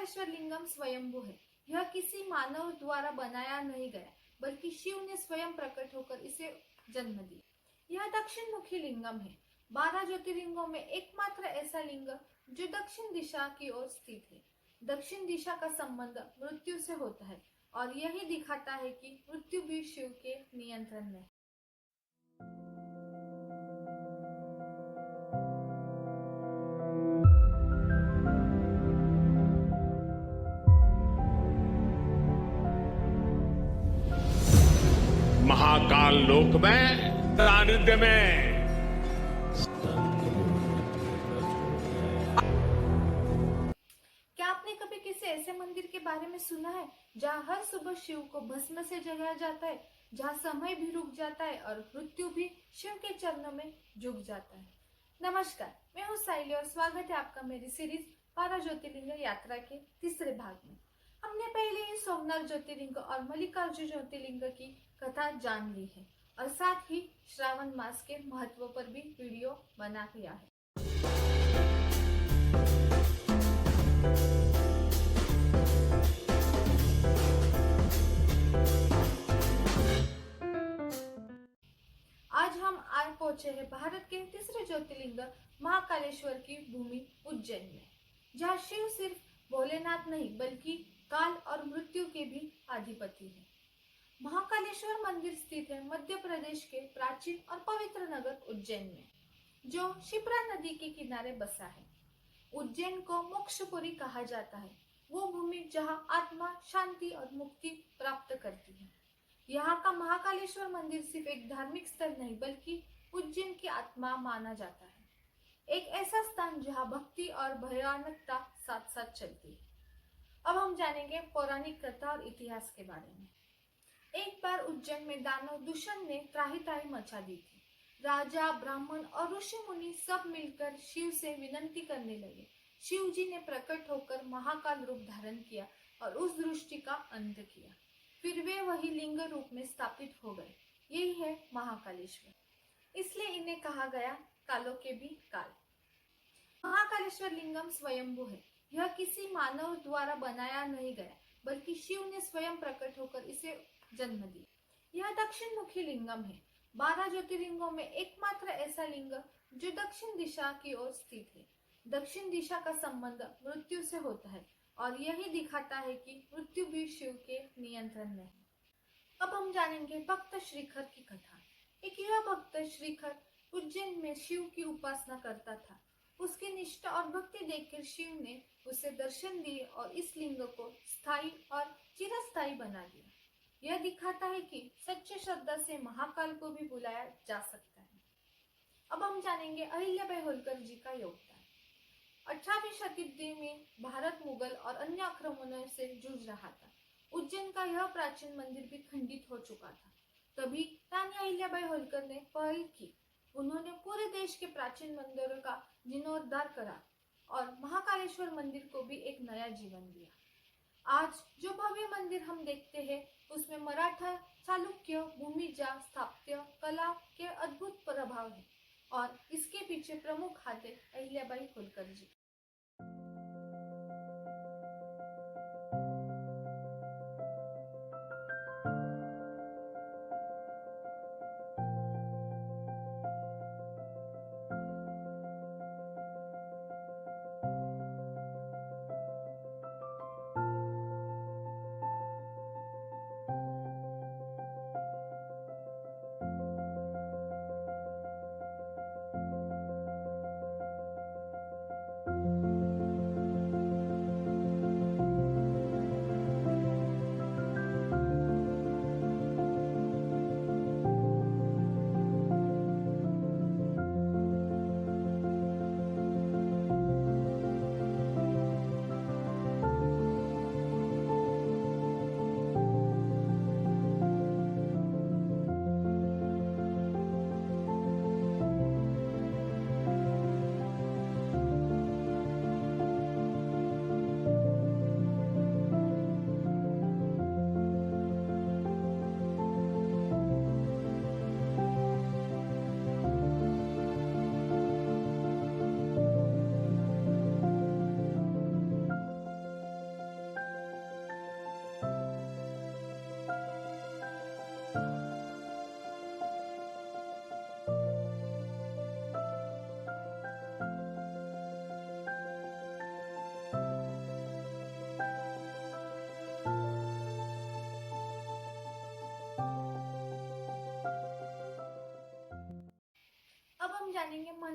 महाकालेश्वर लिंगम स्वयंभू है। यह किसी मानव द्वारा बनाया नहीं गया, बल्कि शिव ने स्वयं प्रकट होकर इसे जन्म दिया। यह दक्षिण मुखी लिंगम है। 12 ज्योतिर्लिंगों में एकमात्र ऐसा लिंग जो दक्षिण दिशा की ओर स्थित है। दक्षिण दिशा का संबंध मृत्यु से होता है और यही दिखाता है कि मृत्यु भी शिव के नियंत्रण में है। महाकाल लोक में सानिध्य में क्या आपने कभी किसी ऐसे मंदिर के बारे में सुना है जहाँ हर सुबह शिव को भस्म से जगाया जाता है, जहाँ समय भी रुक जाता है और मृत्यु भी शिव के चरणों में झुक जाता है? नमस्कार, मैं हूँ साइली और स्वागत है आपका मेरी सीरीज 12 ज्योतिर्लिंग यात्रा के तीसरे भाग में। हमने पहले ही सोमनाथ ज्योतिर्लिंग और मल्लिकार्जुन ज्योतिर्लिंग की कथा जान ली है और साथ ही श्रावण मास के महत्व पर भी वीडियो बना लिया है। आज हम पहुंचे हैं भारत के तीसरे ज्योतिर्लिंग महाकालेश्वर की भूमि उज्जैन में, जहाँ शिव सिर्फ भोलेनाथ नहीं बल्कि काल और मृत्यु के भी अधिपति है। महाकालेश्वर मंदिर स्थित है मध्य प्रदेश के प्राचीन और पवित्र नगर उज्जैन में, जो शिप्रा नदी के किनारे बसा है। उज्जैन को मोक्षपुरी कहा जाता है, वो भूमि जहाँ आत्मा शांति और मुक्ति प्राप्त करती है। यहाँ का महाकालेश्वर मंदिर सिर्फ एक धार्मिक स्थल नहीं बल्कि उज्जैन की आत्मा माना जाता है। एक ऐसा स्थान जहाँ भक्ति और भयानकता साथ साथ चलती है। अब हम जानेंगे पौराणिक कथा और इतिहास के बारे में। एक बार उज्जैन में दानव दूषण ने त्राही त्राही मचा दी थी। राजा, ब्राह्मण और ऋषि मुनि सब मिलकर शिव से विनती करने लगे। शिव जी ने प्रकट होकर महाकाल रूप धारण किया और उस दृष्टि का अंत किया। फिर वे वही लिंग रूप में स्थापित हो गए। यही है महाकालेश्वर। इसलिए इन्हें कहा गया कालों के भी काल। महाकालेश्वर लिंगम स्वयंभू है। यह किसी मानव द्वारा बनाया नहीं गया, बल्कि शिव ने स्वयं प्रकट होकर इसे जन्म दिया। यह दक्षिण मुखी लिंगम है। 12 ज्योतिर्लिंगों में एकमात्र ऐसा लिंग जो दक्षिण दिशा की ओर स्थित है। दक्षिण दिशा का संबंध मृत्यु से होता है और यही दिखाता है कि मृत्यु भी शिव के नियंत्रण में है। अब हम जानेंगे भक्त श्रीखर की कथा। एक युवा भक्त श्रीखर उज्जैन में शिव की उपासना करता था। उसकी निष्ठा और भक्ति देखकर शिव ने उसे दर्शन दिए और इस लिंग को स्थायी और चिरस्थायी बना दिया। यह दिखाता है कि सच्चे श्रद्धा से महाकाल को भी बुलाया जा सकता है। अब हम जानेंगे अहिल्याबाई होलकर जी का योगदान। 18वीं शताब्दी में भारत मुगल और अन्य आक्रमणों से जूझ रहा था। उज्जैन का यह प्राचीन मंदिर भी खंडित हो चुका था। तभी रानी अहिल्याबाई होलकर ने पहल की। उन्होंने पूरे देश के प्राचीन मंदिरों का जीर्णोद्धार करा और महाकालेश्वर मंदिर को भी एक नया जीवन दिया। आज जो भव्य मंदिर हम देखते हैं, उसमें मराठा, चालुक्य, भूमिजा स्थापत्य कला के अद्भुत प्रभाव है और इसके पीछे प्रमुख हाथ है अहिल्याबाई होलकर जी।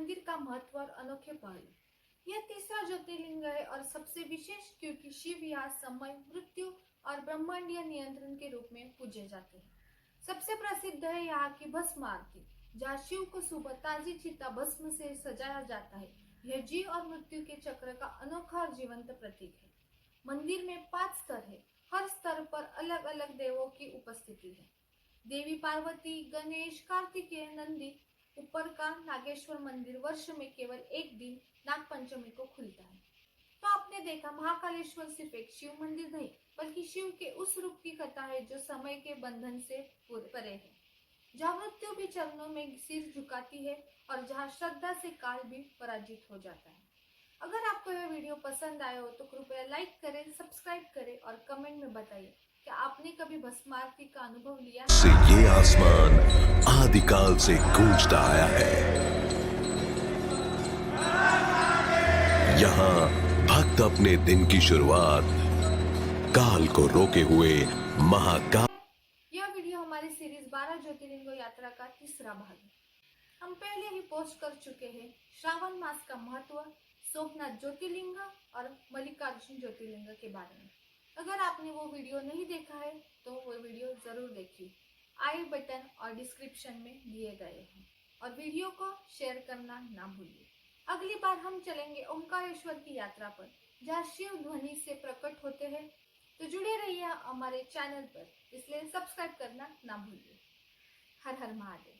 मंदिर का महत्व और अनोखे पहलू। यह तीसरा ज्योतिर्लिंग है और सबसे विशेष क्योंकि शिव यहाँ समय, मृत्यु और ब्रह्मांडीय नियंत्रण के रूप में पूजे जाते हैं। सबसे प्रसिद्ध है यहाँ की भस्म आरती, जहाँ शिव को सुबह ताजी चिता भस्म से सजाया जाता है। यह जीव और मृत्यु के चक्र का अनोखा और जीवंत प्रतीक है। मंदिर में 5 स्तर है। हर स्तर पर अलग अलग देवों की उपस्थिति है। देवी पार्वती, गणेश, कार्तिकेय, नंदी। ऊपर का नागेश्वर मंदिर वर्ष में केवल एक दिन नाग पंचमी को खुलता है। तो आपने देखा, महाकालेश्वर सिर्फ एक शिव मंदिर नहीं बल्कि शिव के उस रूप की कथा है जो समय के बंधन से परे है, जहाँ मृत्यु भी चरणों में सिर झुकाती है और जहाँ श्रद्धा से काल भी पराजित हो जाता है। अगर आपको यह वीडियो पसंद आया हो तो कृपया लाइक करें, सब्सक्राइब करें और कमेंट में बताइए कि आपने कभी भस्म आरती का अनुभव लिया है? से ये आसमान आदिकाल से गूंजता आया है। यहाँ भक्त अपने दिन की शुरुआत काल को रोके हुए महाकाल। यह वीडियो हमारी सीरीज 12 ज्योतिर्लिंगों यात्रा का तीसरा भाग है। हम पहले ही पोस्ट कर चुके हैं श्रावण मास का महत्व, सोमनाथ ज्योतिर्लिंग और मल्लिकार्जुन ज्योतिर्लिंग के बारे में। अगर आपने वो वीडियो नहीं देखा है तो वो वीडियो जरूर देखिए, आई बटन और डिस्क्रिप्शन में दिए गए हैं। और वीडियो को शेयर करना ना भूलिए। अगली बार हम चलेंगे ओंकारेश्वर की यात्रा पर, जहाँ शिव ध्वनि से प्रकट होते हैं। तो जुड़े रहिए हमारे चैनल पर, इसलिए सब्सक्राइब करना ना भूलिए। हर हर महादेव।